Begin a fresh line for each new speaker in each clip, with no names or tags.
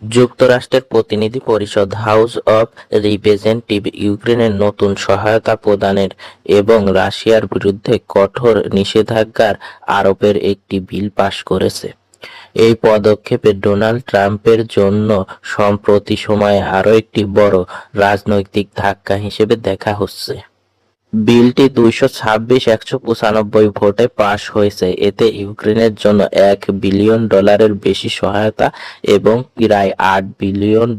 যুক্তরাষ্ট্রের প্রতিনিধি পরিষদ হাউস অব রিপ্রেজেন্টেটিভ ইউক্রেনের নতুন সহায়তা প্রদানের এবং রাশিয়ার বিরুদ্ধে কঠোর নিষেধাজ্ঞা আরোপের একটি বিল পাস করেছে। এই পদক্ষেপে ডোনাল্ড ট্রাম্পের জন্য সম্প্রতি সময়ে আরও একটি বড় রাজনৈতিক ধাক্কা হিসেবে দেখা হচ্ছে। বিলটি 226-195 ভোটে পাস হয়েছে। এতে ইউক্রেনের জন্য $1 বিলিয়ন বেশি সহায়তা এবং প্রায় $8 বিলিয়ন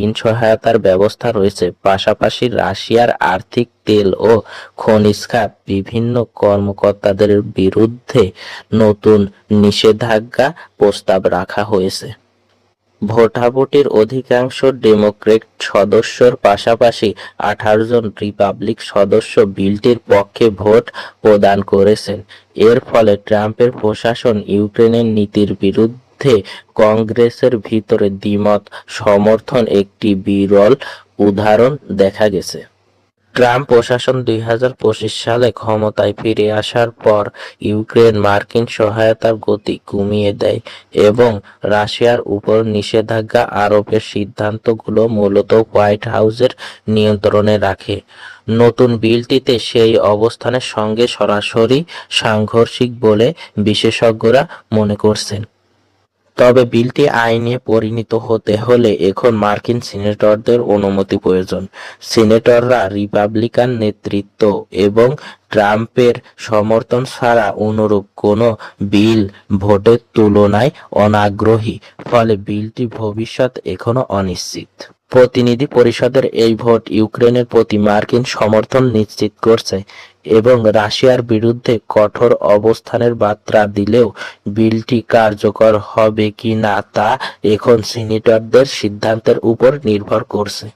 ঋণ সহায়তার ব্যবস্থা রয়েছে। পাশাপাশি রাশিয়ার আর্থিক, তেল ও খনিজ খাত বিভিন্ন কর্মকর্তাদের বিরুদ্ধে নতুন নিষেধাজ্ঞা প্রস্তাব রাখা হয়েছে। ভোটাভুটির অধিকাংশ ডেমোক্র্যাট সদস্যর পাশাপাশি 18 জন রিপাবলিক সদস্য বিলটির পক্ষে ভোট প্রদান করেছেন। এর ফলে ট্রাম্পের প্রশাসন ইউক্রেনের নীতির বিরুদ্ধে কংগ্রেসের ভিতরে দ্বিমত সমর্থন একটি বিরল উদাহরণ দেখা গেছে। ট্রাম্প প্রশাসন 2025 সালে ক্ষমতায় ফিরে আসার পর ইউক্রেন মার্কিন সহায়তার গতি কমিয়ে দেয় এবং রাশিয়ার উপর নিষেধাজ্ঞা আরোপের সিদ্ধান্তগুলো মূলত হোয়াইট হাউসের নিয়ন্ত্রণে রাখে। নতুন বিলটিতে সেই অবস্থানের সঙ্গে সরাসরি সাংঘর্ষিক বলে বিশেষজ্ঞরা মনে করছেন। তবে বিলটি আইনে পরিণত হতে হলে এখন মার্কিন সিনেটরদের অনুমতি প্রয়োজন। সিনেটররা রিপাবলিকান নেতৃত্ব এবং ট্রাম্পের সমর্থন ছাড়া অনুরূপ কোনো বিল ভোটের তুলনায় অনাগ্রহী। ফলে বিলটির ভবিষ্যৎ এখনো অনিশ্চিত। প্রতিনিধি পরিষদের এই ভোট ইউক্রেনের প্রতি মার্কিন সমর্থন নিশ্চিত করছে এবং রাশিয়ার বিরুদ্ধে কঠোর অবস্থানের বার্তা দিলেও বিলটি কার্যকর হবে কিনা তা এখন সিনেটরদের সিদ্ধান্তের উপর নির্ভর করছে।